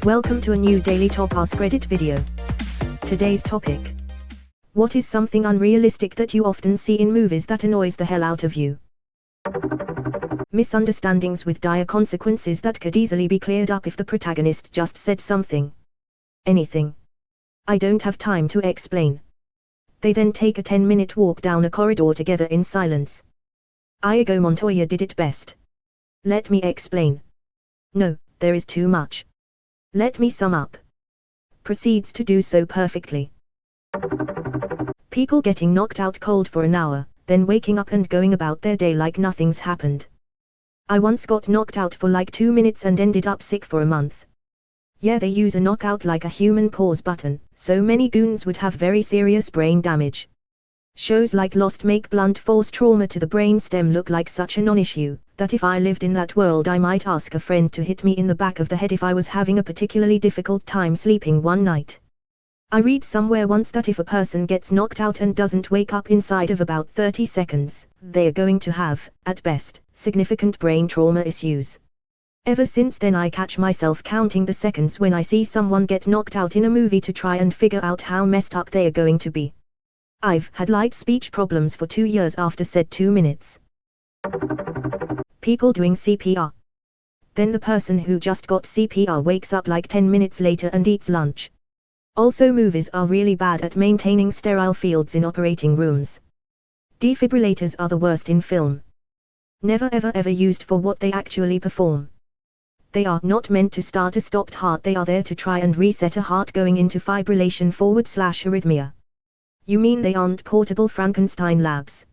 Welcome to a new daily top Askreddit video. Today's topic. What is something unrealistic that you often see in movies that annoys the hell out of you? Misunderstandings with dire consequences that could easily be cleared up if the protagonist just said something. Anything. I don't have time to explain. They then take a 10-minute walk down a corridor together in silence. Inigo Montoya did it best. Let me explain. No, there is too much. Let me sum up. Proceeds to do so perfectly. People getting knocked out cold for an hour, then waking up and going about their day like nothing's happened. I once got knocked out for like 2 minutes and ended up sick for a month. Yeah, they use a knockout like a human pause button, so many goons would have very serious brain damage. Shows like Lost make blunt force trauma to the brain stem look like such a non-issue, that if I lived in that world I might ask a friend to hit me in the back of the head if I was having a particularly difficult time sleeping one night. I read somewhere once that if a person gets knocked out and doesn't wake up inside of about 30 seconds, they are going to have, at best, significant brain trauma issues. Ever since then I catch myself counting the seconds when I see someone get knocked out in a movie to try and figure out how messed up they are going to be. I've had light speech problems for 2 years after said 2 minutes. People doing CPR. Then the person who just got CPR wakes up like 10 minutes later and eats lunch. Also, movies are really bad at maintaining sterile fields in operating rooms. Defibrillators are the worst in film. Never ever used for what they actually perform. They are not meant to start a stopped heart, they are there to try and reset a heart going into fibrillation/arrhythmia. You mean they aren't portable Frankenstein labs?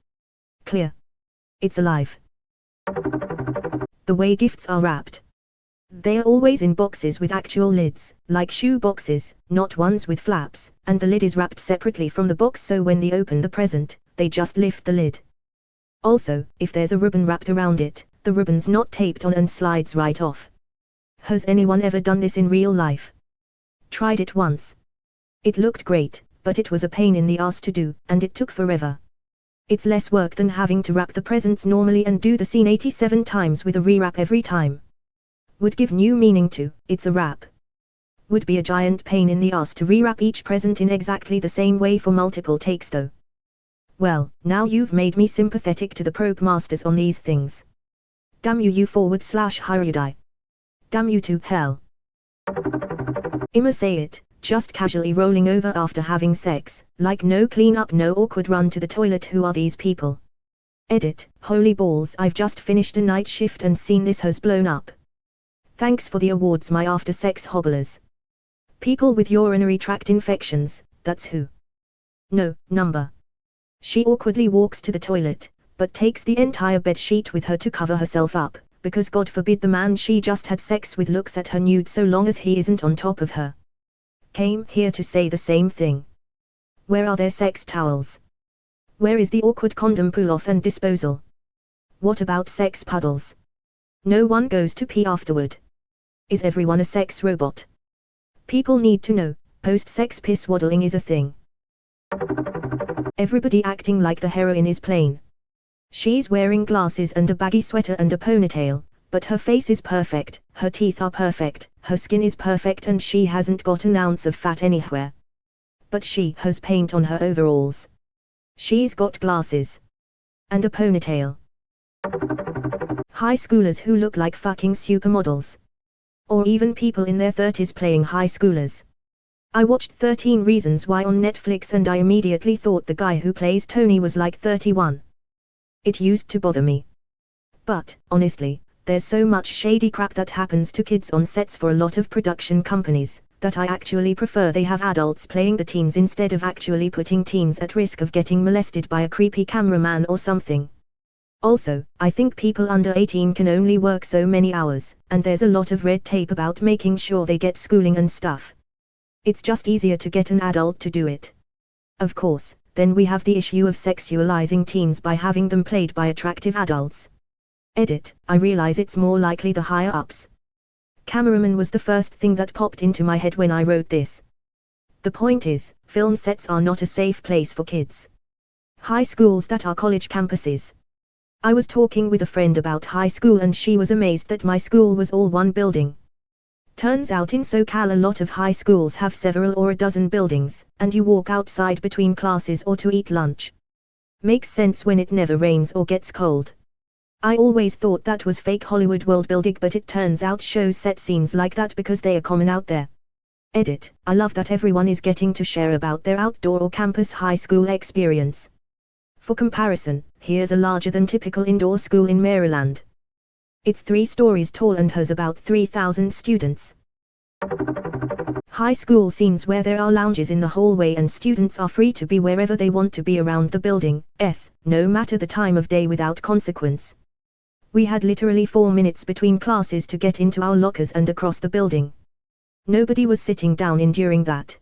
Clear. It's alive. The way gifts are wrapped. They are always in boxes with actual lids, like shoe boxes, not ones with flaps, and the lid is wrapped separately from the box so when they open the present, they just lift the lid. Also, if there's a ribbon wrapped around it, the ribbon's not taped on and slides right off. Has anyone ever done this in real life? Tried it once. It looked great, but it was a pain in the ass to do, and it took forever. It's less work than having to wrap the presents normally and do the scene 87 times with a rewrap every time. Would give new meaning to, it's a wrap. Would be a giant pain in the ass to rewrap each present in exactly the same way for multiple takes though. Well, now you've made me sympathetic to the probe masters on these things. Damn you/Hirudai. Damn you to hell. I'ma say it, just casually rolling over after having sex, like no clean up, no awkward run to the toilet. Who are these people? Edit, holy balls, I've just finished a night shift and seen this has blown up. Thanks for the awards, my after sex hobblers. People with urinary tract infections, that's who. No, number. She awkwardly walks to the toilet, but takes the entire bed sheet with her to cover herself up, because God forbid the man she just had sex with looks at her nude so long as he isn't on top of her. Came here to say the same thing. Where are their sex towels? Where is the awkward condom pull-off and disposal? What about sex puddles? No one goes to pee afterward. Is everyone a sex robot? People need to know, post-sex piss waddling is a thing. Everybody acting like the heroine is plain. She's wearing glasses and a baggy sweater and a ponytail, but her face is perfect, her teeth are perfect, her skin is perfect and she hasn't got an ounce of fat anywhere. But she has paint on her overalls. She's got glasses. And a ponytail. High schoolers who look like fucking supermodels. Or even people in their 30s playing high schoolers. I watched 13 Reasons Why on Netflix and I immediately thought the guy who plays Tony was like 31. It used to bother me. But, honestly, there's so much shady crap that happens to kids on sets for a lot of production companies, that I actually prefer they have adults playing the teens instead of actually putting teens at risk of getting molested by a creepy cameraman or something. Also, I think people under 18 can only work so many hours, and there's a lot of red tape about making sure they get schooling and stuff. It's just easier to get an adult to do it. Of course, then we have the issue of sexualizing teens by having them played by attractive adults. Edit, I realize it's more likely the higher ups. Cameraman was the first thing that popped into my head when I wrote this. The point is, film sets are not a safe place for kids. High schools that are college campuses. I was talking with a friend about high school and she was amazed that my school was all one building. Turns out in SoCal a lot of high schools have several or a dozen buildings, and you walk outside between classes or to eat lunch. Makes sense when it never rains or gets cold. I always thought that was fake Hollywood world building, but it turns out shows set scenes like that because they are common out there. Edit. I love that everyone is getting to share about their outdoor or campus high school experience. For comparison, here's a larger than typical indoor school in Maryland. It's 3 stories tall and has about 3,000 students. High school scenes where there are lounges in the hallway and students are free to be wherever they want to be around the building, no matter the time of day without consequence. We had literally 4 minutes between classes to get into our lockers and across the building. Nobody was sitting down during that.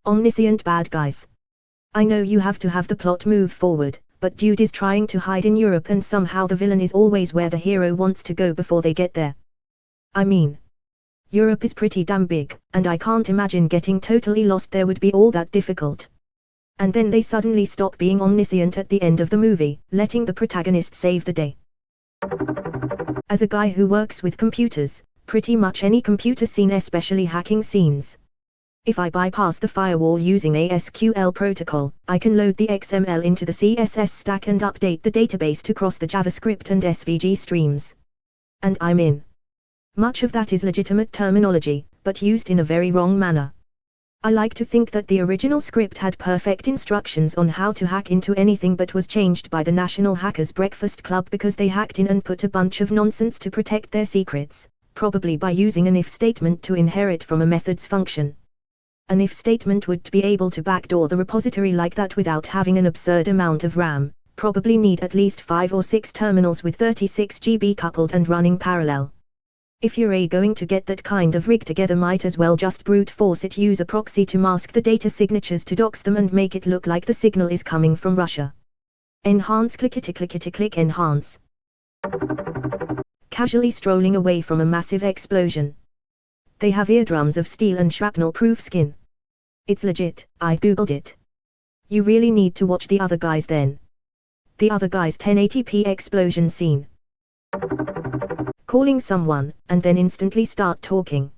Omniscient bad guys. I know you have to have the plot move forward, but dude is trying to hide in Europe and somehow the villain is always where the hero wants to go before they get there. I mean, Europe is pretty damn big, and I can't imagine getting totally lost there would be all that difficult. And then they suddenly stop being omniscient at the end of the movie, letting the protagonist save the day. As a guy who works with computers, pretty much any computer scene, especially hacking scenes, if I bypass the firewall using a SQL protocol, I can load the XML into the CSS stack and update the database to cross the JavaScript and SVG streams. And I'm in. Much of that is legitimate terminology, but used in a very wrong manner. I like to think that the original script had perfect instructions on how to hack into anything, but was changed by the National Hackers Breakfast Club because they hacked in and put a bunch of nonsense to protect their secrets, probably by using an if statement to inherit from a methods function. An if statement would be able to backdoor the repository like that without having an absurd amount of RAM, probably need at least 5 or 6 terminals with 36 GB coupled and running parallel. If you're going to get that kind of rig together, might as well just brute force it, use a proxy to mask the data signatures to dox them and make it look like the signal is coming from Russia. Enhance, click enhance. Casually strolling away from a massive explosion. They have eardrums of steel and shrapnel-proof skin. It's legit, I googled it. You really need to watch The Other Guys then. The Other Guys 1080p explosion scene. Calling someone, and then instantly start talking.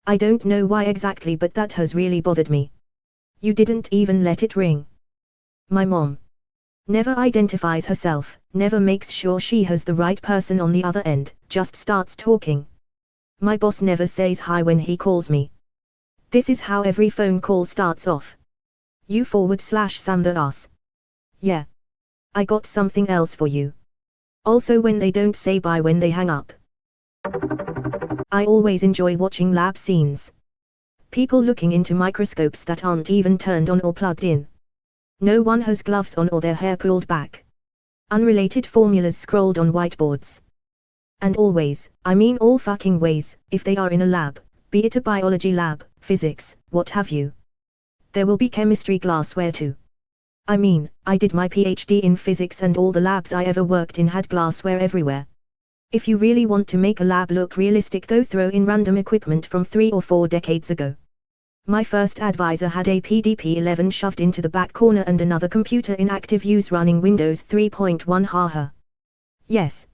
I don't know why exactly, but that has really bothered me. You didn't even let it ring. My mom never identifies herself, never makes sure she has the right person on the other end, just starts talking. My boss never says hi when he calls me. This is how every phone call starts off. You/Sam the ass. Yeah. I got something else for you. Also when they don't say bye when they hang up. I always enjoy watching lab scenes. People looking into microscopes that aren't even turned on or plugged in. No one has gloves on or their hair pulled back. Unrelated formulas scrolled on whiteboards. And always, I mean all fucking ways, if they are in a lab, be it a biology lab, physics, what have you. There will be chemistry glassware too. I mean, I did my PhD in physics and all the labs I ever worked in had glassware everywhere. If you really want to make a lab look realistic though, throw in random equipment from 3 or 4 decades ago. My first advisor had a PDP-11 shoved into the back corner and another computer in active use running Windows 3.1. Haha. Yes.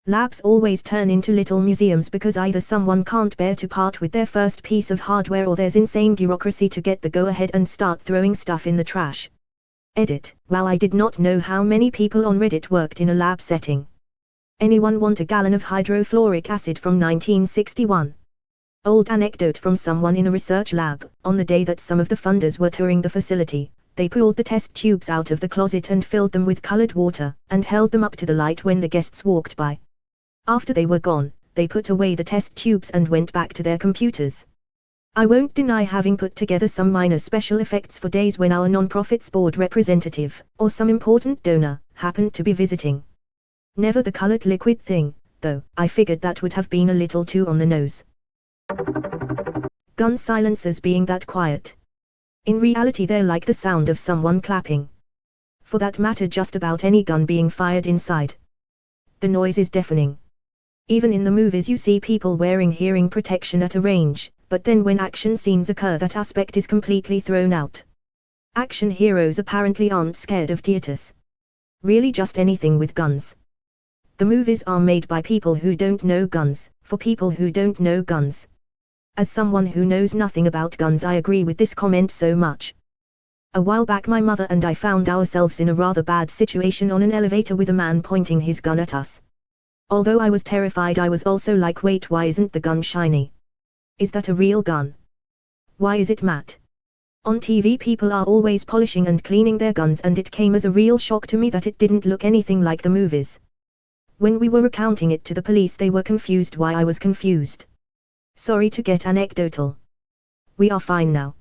Labs always turn into little museums because either someone can't bear to part with their first piece of hardware or there's insane bureaucracy to get the go-ahead and start throwing stuff in the trash. Edit. Wow, I did not know how many people on Reddit worked in a lab setting. Anyone want a gallon of hydrofluoric acid from 1961? Old anecdote from someone in a research lab. On the day that some of the funders were touring the facility, they pulled the test tubes out of the closet and filled them with colored water, and held them up to the light when the guests walked by. After they were gone, they put away the test tubes and went back to their computers. I won't deny having put together some minor special effects for days when our non-profit's board representative, or some important donor, happened to be visiting. Never the colored liquid thing, though. I figured that would have been a little too on the nose. Gun silencers being that quiet. In reality they're like the sound of someone clapping. For that matter, just about any gun being fired inside. The noise is deafening. Even in the movies you see people wearing hearing protection at a range, but then when action scenes occur that aspect is completely thrown out. Action heroes apparently aren't scared of theaters. Really just anything with guns. The movies are made by people who don't know guns, for people who don't know guns. As someone who knows nothing about guns, I agree with this comment so much. A while back my mother and I found ourselves in a rather bad situation on an elevator with a man pointing his gun at us. Although I was terrified, I was also like, wait, why isn't the gun shiny? Is that a real gun? Why is it matte? On TV people are always polishing and cleaning their guns, and it came as a real shock to me that it didn't look anything like the movies. When we were recounting it to the police, they were confused why I was confused. Sorry to get anecdotal. We are fine now.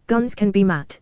Guns can be matte.